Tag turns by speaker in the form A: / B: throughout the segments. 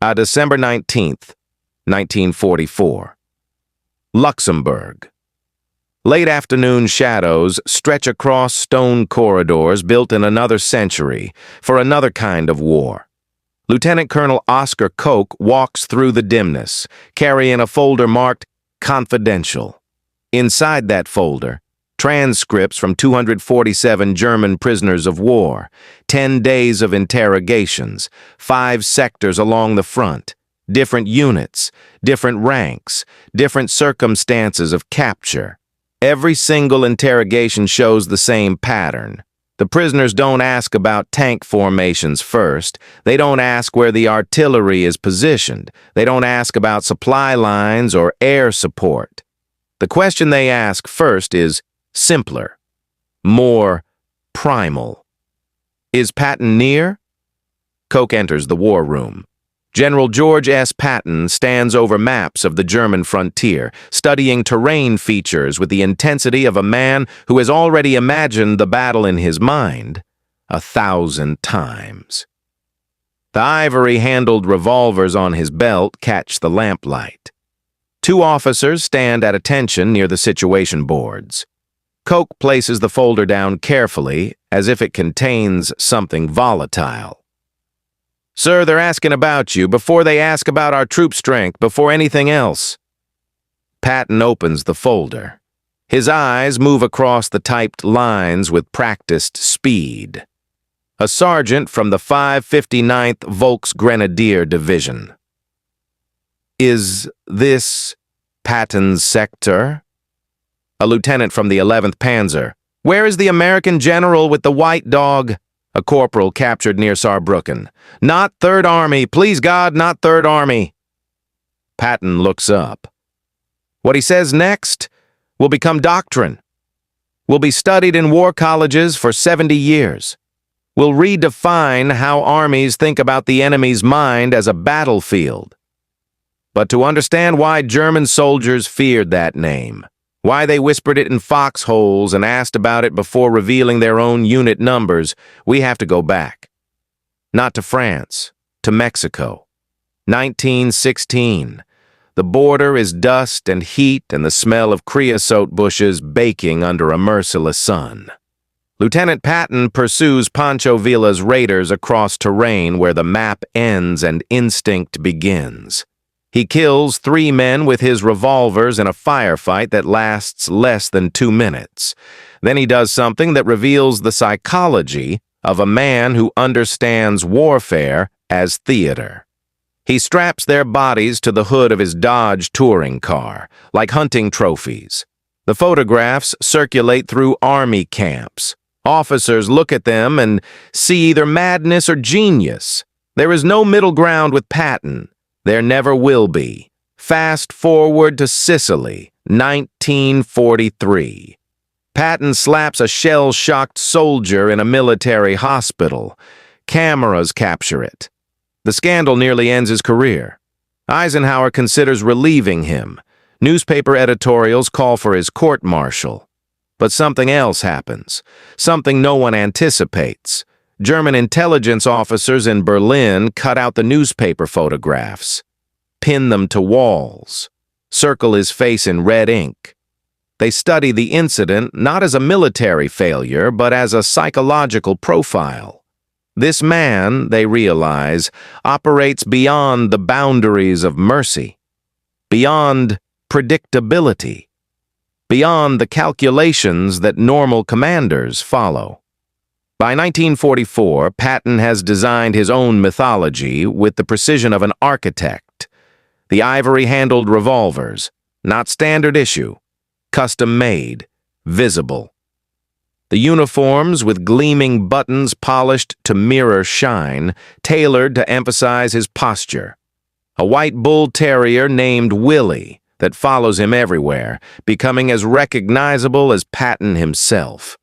A: December 19th, 1944. Luxembourg. Late afternoon shadows stretch across stone corridors built in another century for another kind of war. Lieutenant Colonel Oscar Koch walks through the dimness, carrying a folder marked Confidential. Inside that folder, transcripts from 247 German prisoners of war, 10 days of interrogations, 5 sectors along the front, different units, different ranks, different circumstances of capture. Every single interrogation shows the same pattern. The prisoners don't ask about tank formations first. They don't ask where the artillery is positioned. They don't ask about supply lines or air support. The question they ask first is simpler, more primal. Is Patton near? Koch enters the war room. General George S. Patton stands over maps of the German frontier, studying terrain features with the intensity of a man who has already imagined the battle in his mind 1,000 times. The ivory-handled revolvers on his belt catch the lamplight. 2 officers stand at attention near the situation boards. Koch places the folder down carefully, as if it contains something volatile. "Sir, they're asking about you before they ask about our troop strength, before anything else." Patton opens the folder. His eyes move across the typed lines with practiced speed. A sergeant from the 559th Volksgrenadier Division. "Is this Patton's sector?" A lieutenant from the 11th Panzer. "Where is the American general with the white dog?" A corporal captured near Saarbrücken. "Not 3rd Army, please God, not 3rd Army." Patton looks up. What he says next will become doctrine. Will be studied in war colleges for 70 years. Will redefine how armies think about the enemy's mind as a battlefield. But to understand why German soldiers feared that name, why they whispered it in foxholes and asked about it before revealing their own unit numbers, we have to go back. Not to France, to Mexico. 1916. The border is dust and heat and the smell of creosote bushes baking under a merciless sun. Lieutenant Patton pursues Pancho Villa's raiders across terrain where the map ends and instinct begins. He kills 3 men with his revolvers in a firefight that lasts less than 2 minutes. Then he does something that reveals the psychology of a man who understands warfare as theater. He straps their bodies to the hood of his Dodge touring car, like hunting trophies. The photographs circulate through army camps. Officers look at them and see either madness or genius. There is no middle ground with Patton. There never will be. Fast forward to Sicily, 1943. Patton slaps a shell-shocked soldier in a military hospital. Cameras capture it. The scandal nearly ends his career. Eisenhower considers relieving him. Newspaper editorials call for his court-martial. But something else happens, something no one anticipates. German intelligence officers in Berlin cut out the newspaper photographs, pin them to walls, circle his face in red ink. They study the incident not as a military failure, but as a psychological profile. This man, they realize, operates beyond the boundaries of mercy, beyond predictability, beyond the calculations that normal commanders follow. By 1944, Patton has designed his own mythology with the precision of an architect. The ivory-handled revolvers, not standard issue, custom-made, visible. The uniforms with gleaming buttons polished to mirror shine, tailored to emphasize his posture. A white bull terrier named Willie that follows him everywhere, becoming as recognizable as Patton himself.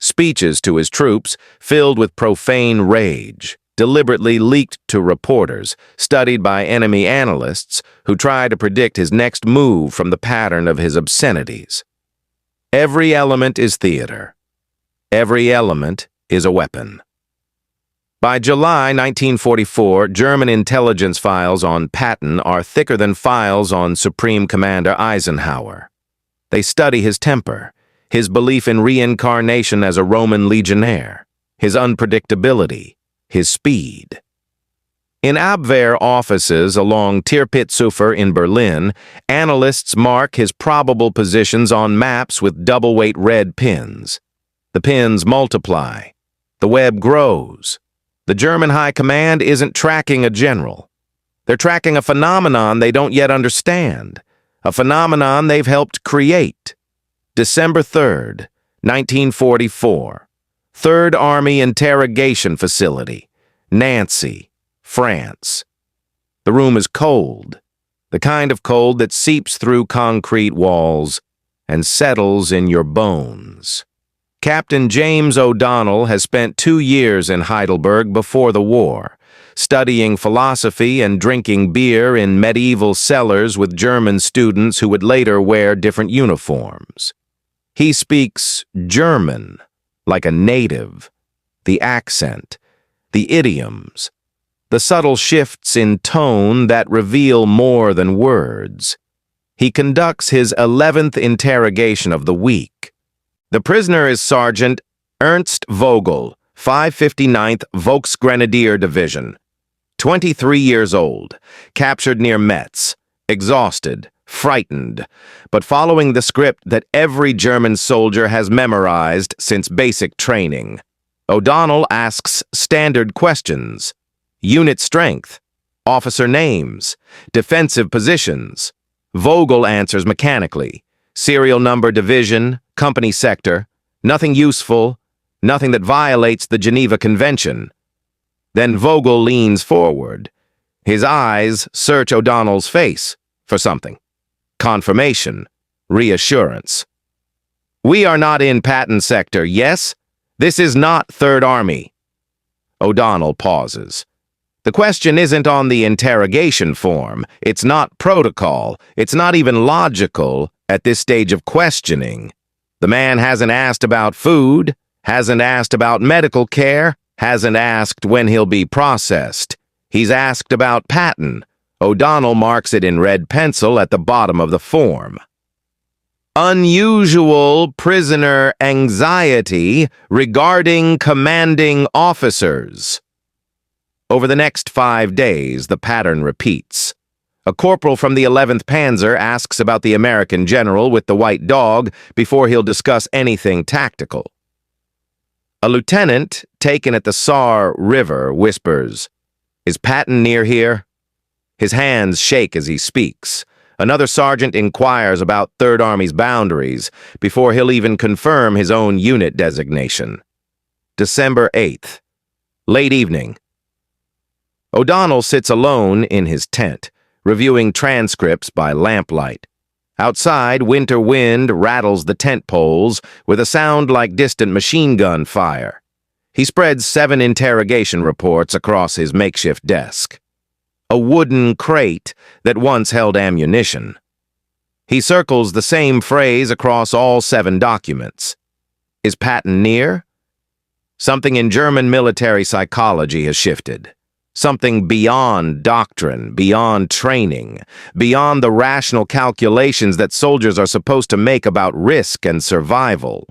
A: Speeches to his troops, filled with profane rage, deliberately leaked to reporters, studied by enemy analysts who try to predict his next move from the pattern of his obscenities. Every element is theater. Every element is a weapon. By July 1944, German intelligence files on Patton are thicker than files on Supreme Commander Eisenhower. They study his temper, his belief in reincarnation as a Roman legionnaire, his unpredictability, his speed. In Abwehr offices along Tierpitzufer in Berlin, analysts mark his probable positions on maps with double-weight red pins. The pins multiply. The web grows. The German High Command isn't tracking a general. They're tracking a phenomenon they don't yet understand, a phenomenon they've helped create. December 3rd, 1944. 3rd Army Interrogation Facility, Nancy, France. The room is cold, the kind of cold that seeps through concrete walls and settles in your bones. Captain James O'Donnell has spent 2 years in Heidelberg before the war, studying philosophy and drinking beer in medieval cellars with German students who would later wear different uniforms. He speaks German, like a native. The accent, the idioms, the subtle shifts in tone that reveal more than words. He conducts his 11th interrogation of the week. The prisoner is Sergeant Ernst Vogel, 559th Volksgrenadier Division. 23 years old, captured near Metz, exhausted, frightened, but following the script that every German soldier has memorized since basic training. O'Donnell asks standard questions: unit strength, officer names, defensive positions. Vogel answers mechanically: serial number, division, company sector, nothing useful, nothing that violates the Geneva Convention. Then Vogel leans forward. His eyes search O'Donnell's face for something. Confirmation, reassurance. "We are not in Patton sector, yes? This is not 3rd Army." O'Donnell pauses. The question isn't on the interrogation form. It's not protocol. It's not even logical at this stage of questioning. The man hasn't asked about food, hasn't asked about medical care, hasn't asked when he'll be processed. He's asked about Patton. O'Donnell marks it in red pencil at the bottom of the form. Unusual prisoner anxiety regarding commanding officers. Over the next 5 days, the pattern repeats. A corporal from the 11th Panzer asks about the American general with the white dog before he'll discuss anything tactical. A lieutenant, taken at the Saar River, whispers, "Is Patton near here?" His hands shake as he speaks. Another sergeant inquires about 3rd Army's boundaries before he'll even confirm his own unit designation. December 8th. Late evening. O'Donnell sits alone in his tent, reviewing transcripts by lamplight. Outside, winter wind rattles the tent poles with a sound like distant machine gun fire. He spreads 7 interrogation reports across his makeshift desk. A wooden crate that once held ammunition. He circles the same phrase across all 7 documents. Is Patton near? Something in German military psychology has shifted. Something beyond doctrine, beyond training, beyond the rational calculations that soldiers are supposed to make about risk and survival.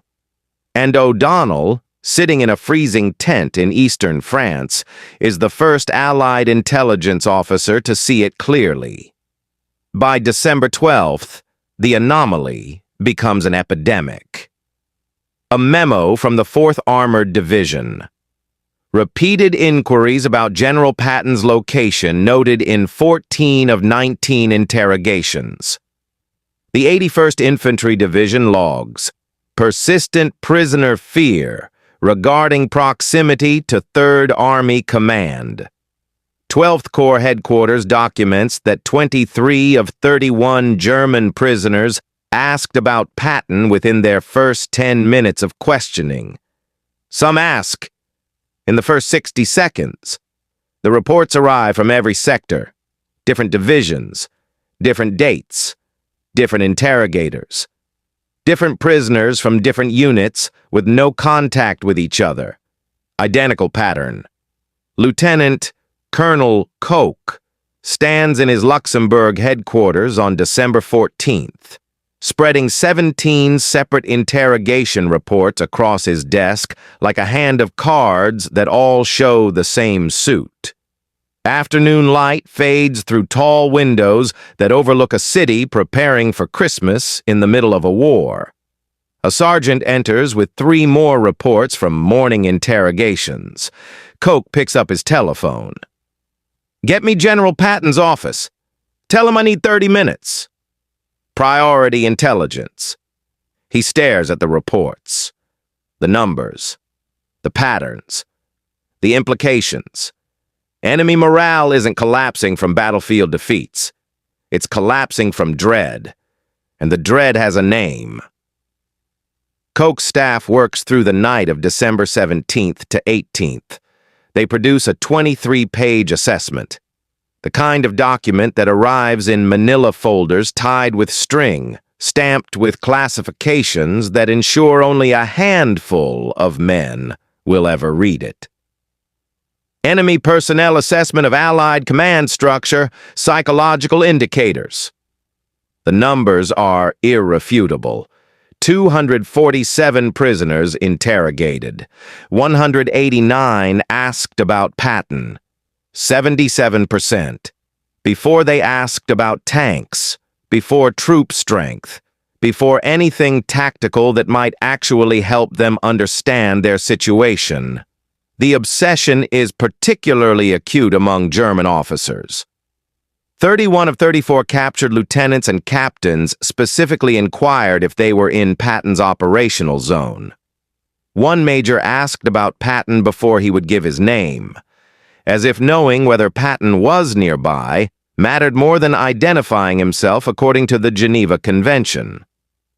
A: And O'Donnell, sitting in a freezing tent in eastern France, is the first Allied intelligence officer to see it clearly. By December 12th, the anomaly becomes an epidemic. A memo from the 4th Armored Division. Repeated inquiries about General Patton's location noted in 14 of 19 interrogations. The 81st Infantry Division logs. Persistent prisoner fear regarding proximity to 3rd Army Command. 12th Corps Headquarters documents that 23 of 31 German prisoners asked about Patton within their first 10 minutes of questioning. Some ask in the first 60 seconds. The reports arrive from every sector, different divisions, different dates, different interrogators, different prisoners from different units with no contact with each other. Identical pattern. Lieutenant Colonel Koch stands in his Luxembourg headquarters on December 14th, spreading 17 separate interrogation reports across his desk like a hand of cards that all show the same suit. Afternoon light fades through tall windows that overlook a city preparing for Christmas in the middle of a war. A sergeant enters with 3 more reports from morning interrogations. Koch picks up his telephone. "Get me General Patton's office. Tell him I need 30 minutes. Priority intelligence." He stares at the reports, the numbers, the patterns, the implications. Enemy morale isn't collapsing from battlefield defeats. It's collapsing from dread, and the dread has a name. Koch's staff works through the night of December 17th to 18th. They produce a 23-page assessment, the kind of document that arrives in manila folders tied with string, stamped with classifications that ensure only a handful of men will ever read it. Enemy personnel assessment of Allied command structure, psychological indicators. The numbers are irrefutable. 247 prisoners interrogated. 189 asked about Patton. 77%. Before they asked about tanks, before troop strength, before anything tactical that might actually help them understand their situation. The obsession is particularly acute among German officers. 31 of 34 captured lieutenants and captains specifically inquired if they were in Patton's operational zone. One major asked about Patton before he would give his name, as if knowing whether Patton was nearby mattered more than identifying himself according to the Geneva Convention.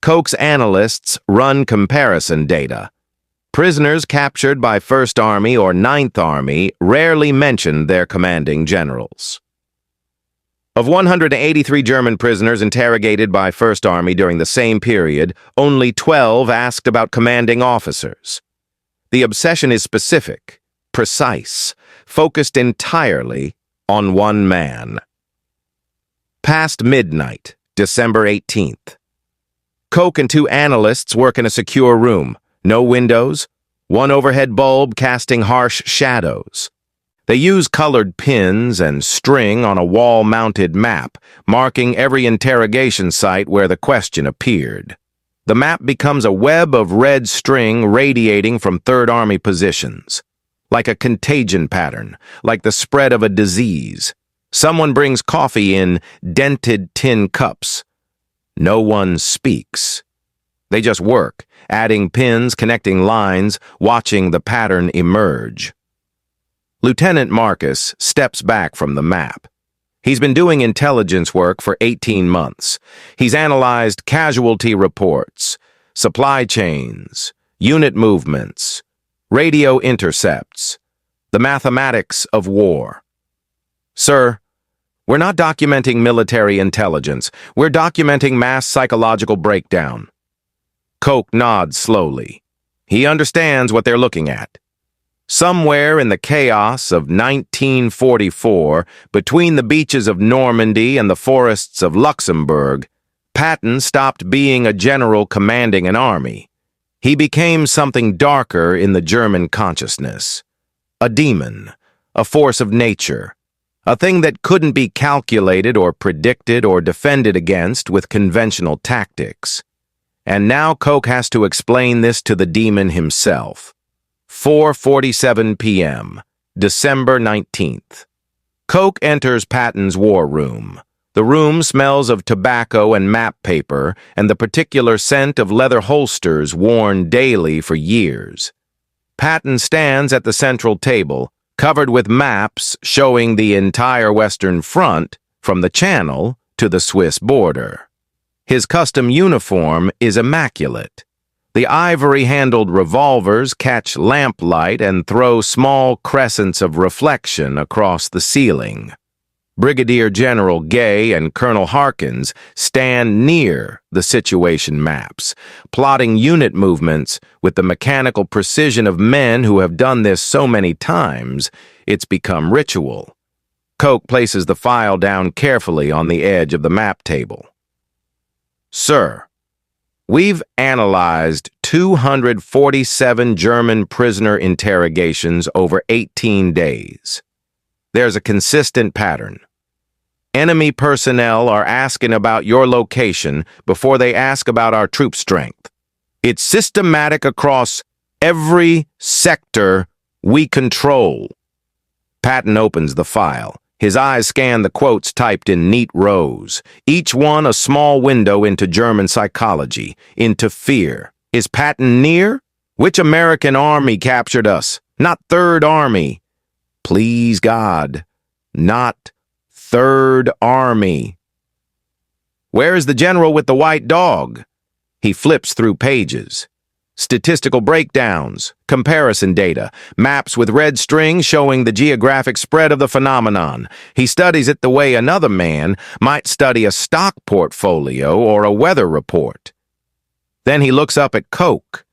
A: Koch's analysts run comparison data. Prisoners captured by 1st Army or 9th Army rarely mentioned their commanding generals. Of 183 German prisoners interrogated by 1st Army during the same period, only 12 asked about commanding officers. The obsession is specific, precise, focused entirely on one man. Past midnight, December 18th. Koch and 2 analysts work in a secure room. No windows, one overhead bulb casting harsh shadows. They use colored pins and string on a wall-mounted map, marking every interrogation site where the question appeared. The map becomes a web of red string radiating from 3rd Army positions. Like a contagion pattern, like the spread of a disease. Someone brings coffee in dented tin cups. No one speaks. They just work, adding pins, connecting lines, watching the pattern emerge. Lieutenant Marcus steps back from the map. He's been doing intelligence work for 18 months. He's analyzed casualty reports, supply chains, unit movements, radio intercepts, the mathematics of war. "Sir, we're not documenting military intelligence. We're documenting mass psychological breakdown." Koch nods slowly. He understands what they're looking at. Somewhere in the chaos of 1944, between the beaches of Normandy and the forests of Luxembourg, Patton stopped being a general commanding an army. He became something darker in the German consciousness. A demon, a force of nature, a thing that couldn't be calculated or predicted or defended against with conventional tactics. And now Koch has to explain this to the demon himself. 4:47 p.m., December 19th. Koch enters Patton's war room. The room smells of tobacco and map paper and the particular scent of leather holsters worn daily for years. Patton stands at the central table, covered with maps showing the entire Western Front from the Channel to the Swiss border. His custom uniform is immaculate. The ivory-handled revolvers catch lamplight and throw small crescents of reflection across the ceiling. Brigadier General Gay and Colonel Harkins stand near the situation maps, plotting unit movements with the mechanical precision of men who have done this so many times, it's become ritual. Coke places the file down carefully on the edge of the map table. Sir, we've analyzed 247 German prisoner interrogations over 18 days. There's a consistent pattern. Enemy personnel are asking about your location before they ask about our troop strength. It's systematic across every sector we control. Patton opens the file. His eyes scan the quotes typed in neat rows, each one a small window into German psychology, into fear. Is Patton near? Which American army captured us? Not Third Army. Please God, not Third Army. Where is the general with the white dog? He flips through pages. Statistical breakdowns, comparison data, maps with red strings showing the geographic spread of the phenomenon. He studies it the way another man might study a stock portfolio or a weather report. Then he looks up at Coke,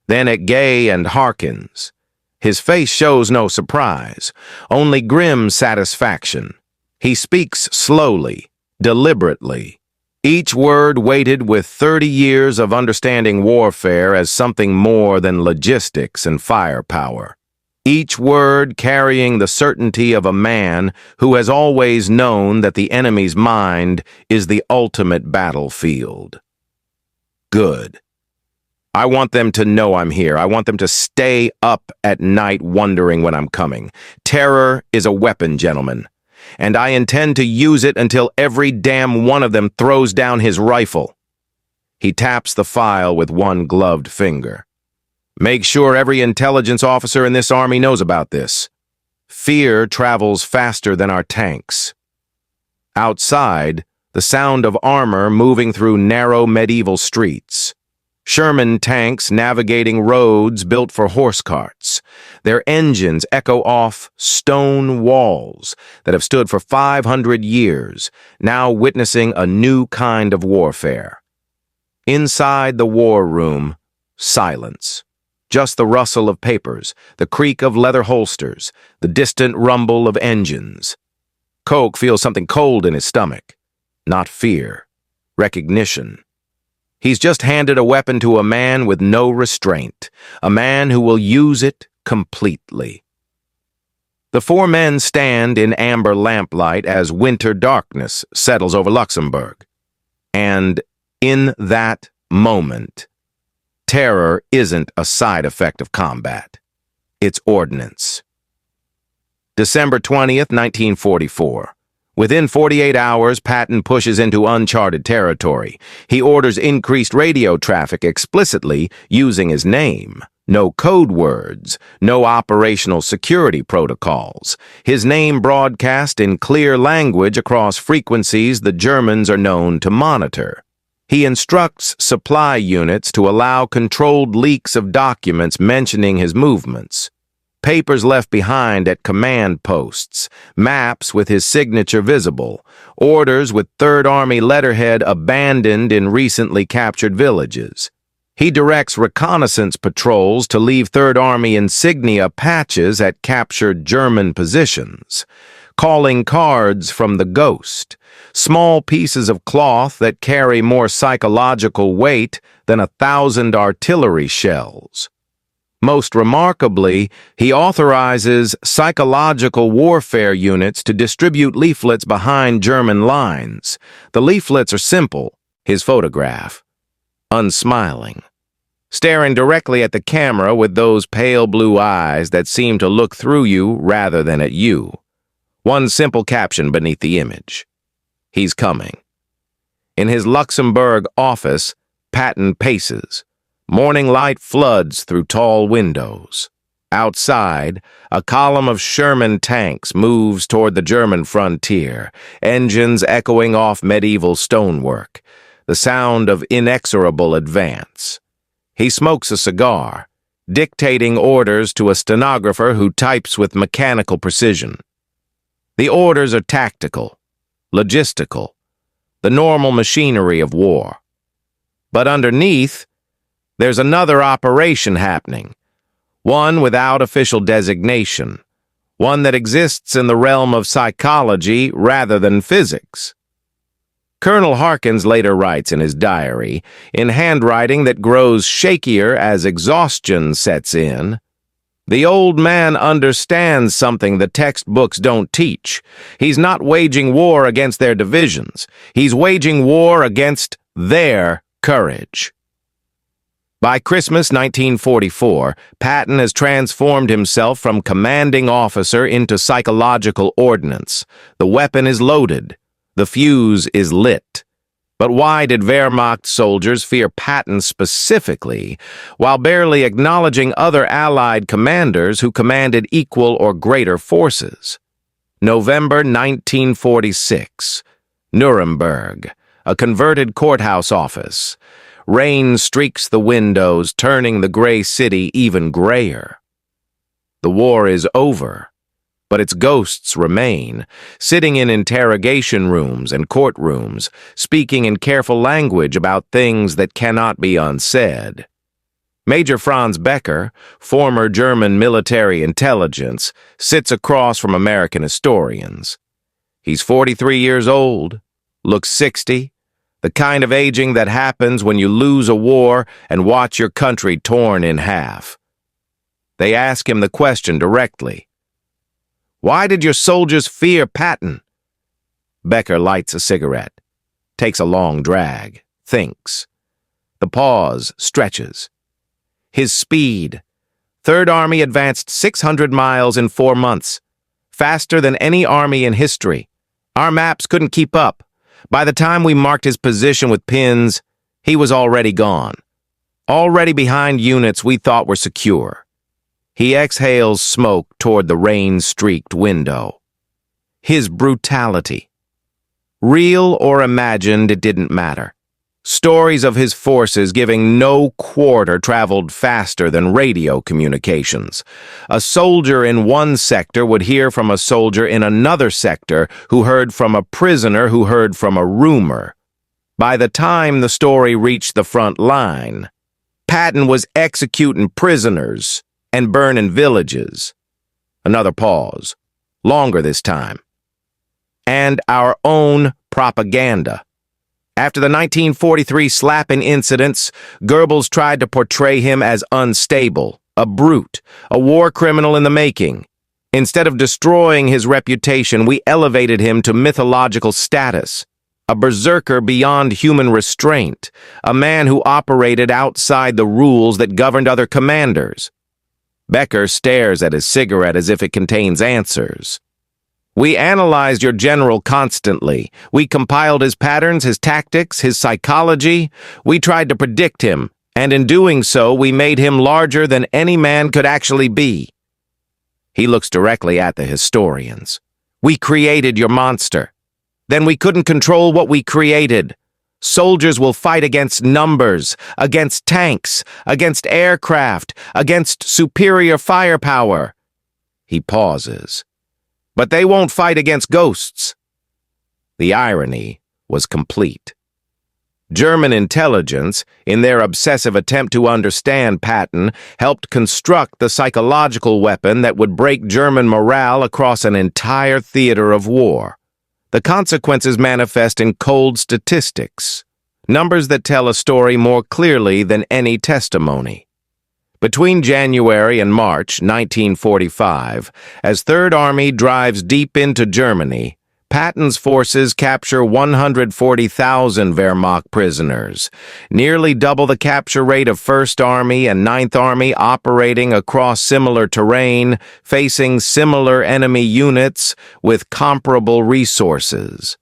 A: then at Gay and Harkins. His face shows no surprise, only grim satisfaction. He speaks slowly, deliberately. Each word weighted with 30 years of understanding warfare as something more than logistics and firepower. Each word carrying the certainty of a man who has always known that the enemy's mind is the ultimate battlefield. Good. I want them to know I'm here. I want them to stay up at night wondering when I'm coming. Terror is a weapon, gentlemen, and I intend to use it until every damn one of them throws down his rifle. He taps the file with one gloved finger. Make sure every intelligence officer in this army knows about this. Fear travels faster than our tanks. Outside, the sound of armor moving through narrow medieval streets. Sherman tanks navigating roads built for horse carts. Their engines echo off stone walls that have stood for 500 years, now witnessing a new kind of warfare. Inside the war room, silence. Just the rustle of papers, the creak of leather holsters, the distant rumble of engines. Coke feels something cold in his stomach. Not fear, recognition. He's just handed a weapon to a man with no restraint, a man who will use it completely. The four men stand in amber lamplight as winter darkness settles over Luxembourg. And in that moment, terror isn't a side effect of combat. It's ordnance. December 20th, 1944. Within 48 hours, Patton pushes into uncharted territory. He orders increased radio traffic explicitly using his name. No code words, no operational security protocols. His name broadcast in clear language across frequencies the Germans are known to monitor. He instructs supply units to allow controlled leaks of documents mentioning his movements. Papers left behind at command posts, maps with his signature visible, orders with Third Army letterhead abandoned in recently captured villages. He directs reconnaissance patrols to leave Third Army insignia patches at captured German positions. Calling cards from the ghost, small pieces of cloth that carry more psychological weight than 1,000 artillery shells. Most remarkably, he authorizes psychological warfare units to distribute leaflets behind German lines. The leaflets are simple, his photograph. Unsmiling. Staring directly at the camera with those pale blue eyes that seem to look through you rather than at you. One simple caption beneath the image. He's coming. In his Luxembourg office, Patton paces. Morning light floods through tall windows. Outside, a column of Sherman tanks moves toward the German frontier, engines echoing off medieval stonework, the sound of inexorable advance. He smokes a cigar, dictating orders to a stenographer who types with mechanical precision. The orders are tactical, logistical, the normal machinery of war. But underneath, there's another operation happening, one without official designation, one that exists in the realm of psychology rather than physics. Colonel Harkins later writes in his diary, in handwriting that grows shakier as exhaustion sets in, "The old man understands something the textbooks don't teach. He's not waging war against their divisions. He's waging war against their courage." By Christmas 1944, Patton has transformed himself from commanding officer into psychological ordnance. The weapon is loaded. The fuse is lit. But why did Wehrmacht soldiers fear Patton specifically, while barely acknowledging other Allied commanders who commanded equal or greater forces? November 1946. Nuremberg, a converted courthouse office. Rain streaks the windows, turning the gray city even grayer. The war is over, but its ghosts remain, sitting in interrogation rooms and courtrooms, speaking in careful language about things that cannot be unsaid. Major Franz Becker, former German military intelligence, sits across from American historians. He's 43 years old, looks 60, the kind of aging that happens when you lose a war and watch your country torn in half. They ask him the question directly. "Why did your soldiers fear Patton?" Becker lights a cigarette, takes a long drag, thinks. The pause stretches. His speed. Third Army advanced 600 miles in 4 months, faster than any army in history. Our maps couldn't keep up. By the time we marked his position with pins, he was already gone. Already behind units we thought were secure. He exhales smoke toward the rain-streaked window. His brutality. Real or imagined, it didn't matter. Stories of his forces giving no quarter traveled faster than radio communications. A soldier in one sector would hear from a soldier in another sector who heard from a prisoner who heard from a rumor. By the time the story reached the front line, Patton was executing prisoners and burning villages. Another pause, longer this time. And our own propaganda. After the 1943 slapping incidents, Goebbels tried to portray him as unstable, a brute, a war criminal in the making. Instead of destroying his reputation, we elevated him to mythological status. A berserker beyond human restraint, a man who operated outside the rules that governed other commanders. Becker stares at his cigarette as if it contains answers. "We analyzed your general constantly. We compiled his patterns, his tactics, his psychology. We tried to predict him, and in doing so, we made him larger than any man could actually be." He looks directly at the historians. "We created your monster. Then we couldn't control what we created. Soldiers will fight against numbers, against tanks, against aircraft, against superior firepower." He pauses. "But they won't fight against ghosts." The irony was complete. German intelligence, in their obsessive attempt to understand Patton, helped construct the psychological weapon that would break German morale across an entire theater of war. The consequences manifest in cold statistics, numbers that tell a story more clearly than any testimony. Between January and March 1945, as Third Army drives deep into Germany, Patton's forces capture 140,000 Wehrmacht prisoners, nearly double the capture rate of First Army and Ninth Army operating across similar terrain, facing similar enemy units with comparable resources.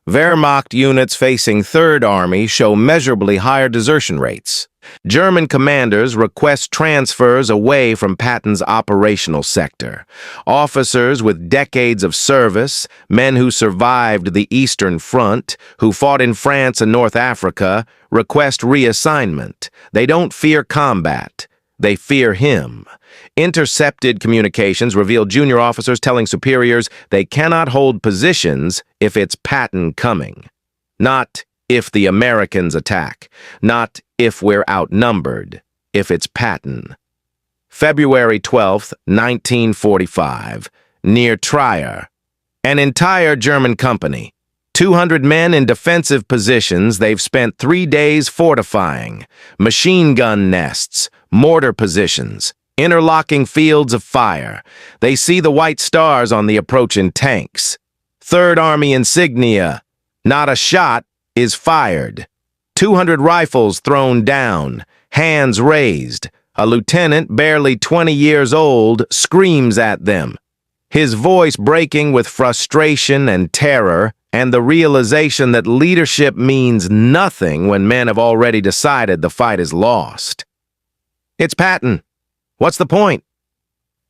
A: Wehrmacht units facing Third Army show measurably higher desertion rates. German commanders request transfers away from Patton's operational sector. Officers with decades of service, men who survived the Eastern Front, who fought in France and North Africa, request reassignment. They don't fear combat. They fear him. Intercepted communications reveal junior officers telling superiors they cannot hold positions if it's Patton coming. Not if the Americans attack. Not if we're outnumbered. If it's Patton. February 12, 1945, near Trier. An entire German company. 200 men in defensive positions they've spent 3 days fortifying. Machine gun nests, mortar positions, interlocking fields of fire. They see the white stars on the approaching tanks. Third Army insignia. Not a shot is fired. 200 rifles thrown down, hands raised. A lieutenant, barely 20 years old, screams at them. His voice breaking with frustration and terror, and the realization that leadership means nothing when men have already decided the fight is lost. It's Patton. What's the point?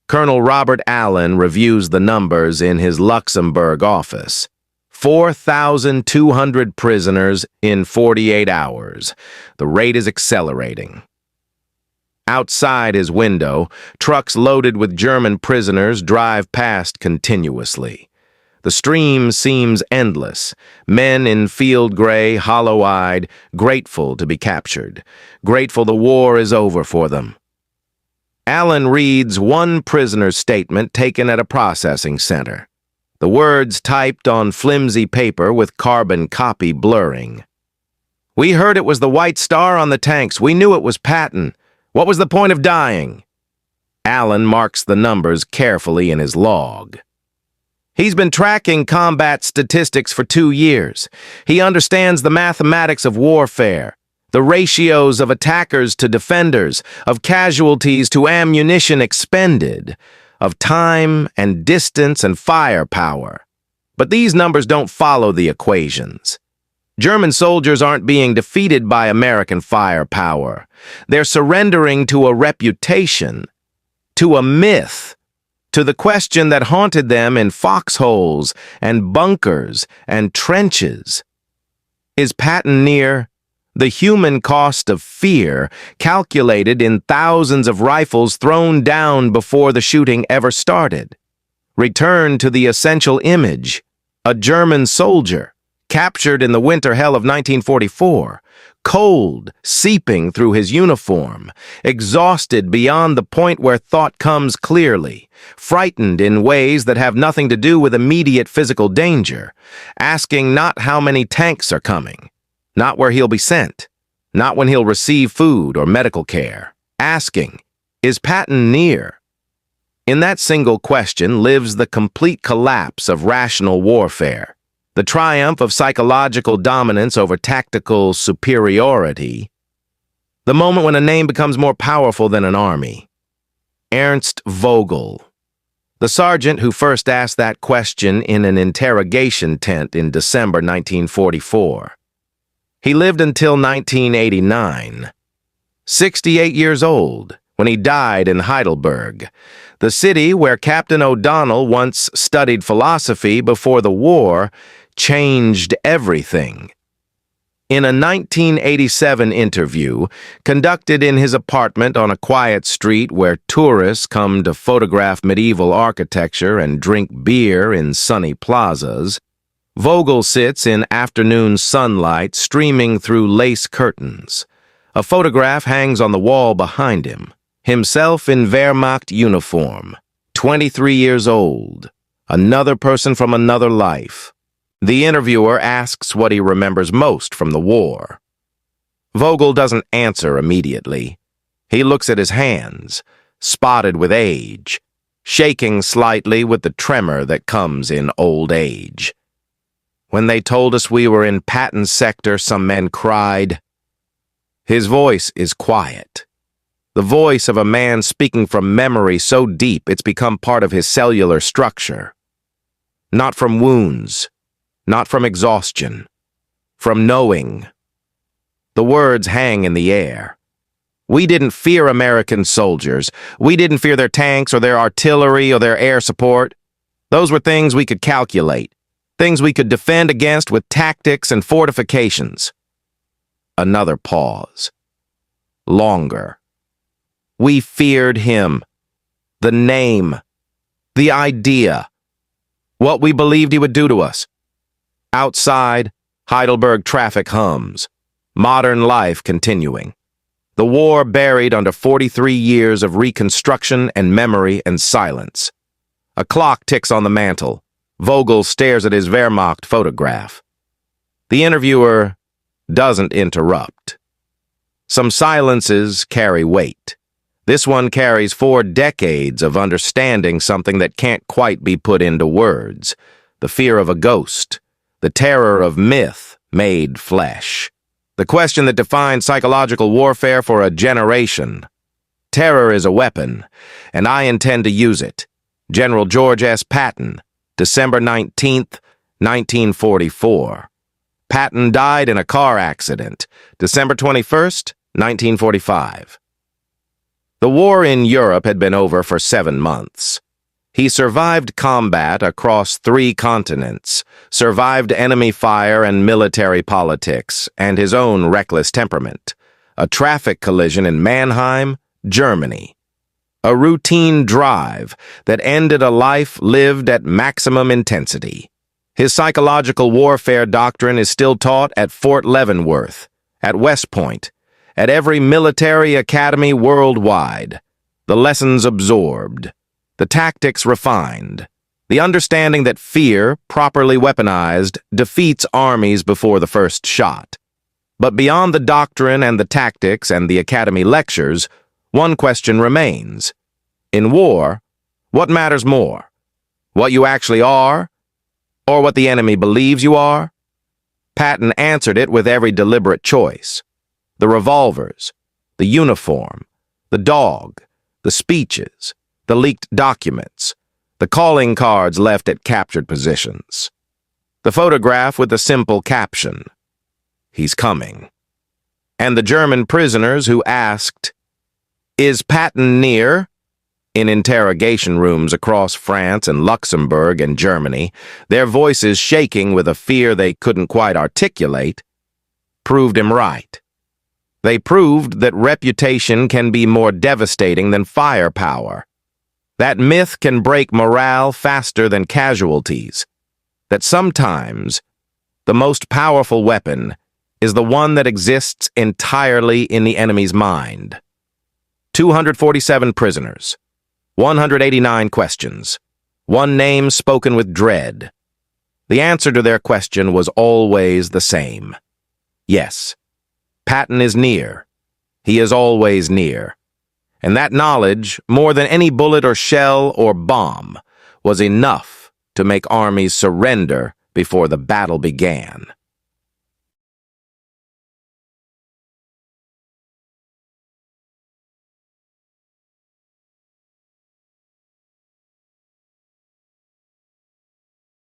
A: Colonel Robert Allen reviews the numbers in his Luxembourg office. 4,200 prisoners in 48 hours. The rate is accelerating. Outside his window, trucks loaded with German prisoners drive past continuously. The stream seems endless, men in field gray, hollow-eyed, grateful to be captured, grateful the war is over for them. Allen reads one prisoner's statement taken at a processing center. The words typed on flimsy paper with carbon copy blurring. "We heard it was the White Star on the tanks. We knew it was Patton. What was the point of dying?" Allen marks the numbers carefully in his log. He's been tracking combat statistics for 2 years. He understands the mathematics of warfare, the ratios of attackers to defenders, of casualties to ammunition expended, of time and distance and firepower. But these numbers don't follow the equations. German soldiers aren't being defeated by American firepower. They're surrendering to a reputation, to a myth, to the question that haunted them in foxholes and bunkers and trenches. Is Patton near? The human cost of fear, calculated in thousands of rifles thrown down before the shooting ever started. Return to the essential image, a German soldier, captured in the winter hell of 1944, cold seeping through his uniform, exhausted beyond the point where thought comes clearly, frightened in ways that have nothing to do with immediate physical danger, asking not how many tanks are coming, not where he'll be sent, not when he'll receive food or medical care, asking, is Patton near? In that single question lives the complete collapse of rational warfare, the triumph of psychological dominance over tactical superiority, the moment when a name becomes more powerful than an army. Ernst Vogel, the sergeant who first asked that question in an interrogation tent in December 1944. He lived until 1989. 68 years old when he died in Heidelberg, the city where Captain O'Donnell once studied philosophy before the war, changed everything. In a 1987 interview, conducted in his apartment on a quiet street where tourists come to photograph medieval architecture and drink beer in sunny plazas, Vogel sits in afternoon sunlight streaming through lace curtains. A photograph hangs on the wall behind him, himself in Wehrmacht uniform, 23 years old, another person from another life. The interviewer asks what he remembers most from the war. Vogel doesn't answer immediately. He looks at his hands, spotted with age, shaking slightly with the tremor that comes in old age. When they told us we were in Patton's sector, some men cried. His voice is quiet. The voice of a man speaking from memory so deep it's become part of his cellular structure. Not from wounds. Not from exhaustion, from knowing. The words hang in the air. We didn't fear American soldiers. We didn't fear their tanks or their artillery or their air support. Those were things we could calculate, things we could defend against with tactics and fortifications. Another pause. Longer. We feared him. The name. The idea. What we believed he would do to us. Outside, Heidelberg traffic hums. Modern life continuing. The war buried under 43 years of reconstruction and memory and silence. A clock ticks on the mantel. Vogel stares at his Wehrmacht photograph. The interviewer doesn't interrupt. Some silences carry weight. This one carries 4 decades of understanding something that can't quite be put into words. The fear of a ghost. The terror of myth made flesh. The question that defined psychological warfare for a generation. Terror is a weapon, and I intend to use it. General George S. Patton, December 19th, 1944. Patton died in a car accident, December 21st, 1945. The war in Europe had been over for 7 months. He survived combat across 3 continents, survived enemy fire and military politics, and his own reckless temperament. A traffic collision in Mannheim, Germany. A routine drive that ended a life lived at maximum intensity. His psychological warfare doctrine is still taught at Fort Leavenworth, at West Point, at every military academy worldwide. The lessons absorbed. The tactics refined. The understanding that fear, properly weaponized, defeats armies before the first shot. But beyond the doctrine and the tactics and the academy lectures, one question remains. In war, what matters more? What you actually are? Or what the enemy believes you are? Patton answered it with every deliberate choice. The revolvers, the uniform, the dog, the speeches, the leaked documents, the calling cards left at captured positions. The photograph with the simple caption, "He's coming." And the German prisoners who asked, "Is Patton near?" in interrogation rooms across France and Luxembourg and Germany, their voices shaking with a fear they couldn't quite articulate, proved him right. They proved that reputation can be more devastating than firepower. That myth can break morale faster than casualties. That sometimes the most powerful weapon is the one that exists entirely in the enemy's mind. 247 prisoners. 189 questions. One name spoken with dread. The answer to their question was always the same. Yes, Patton is near. He is always near. And that knowledge, more than any bullet or shell or bomb, was enough to make armies surrender before the battle began.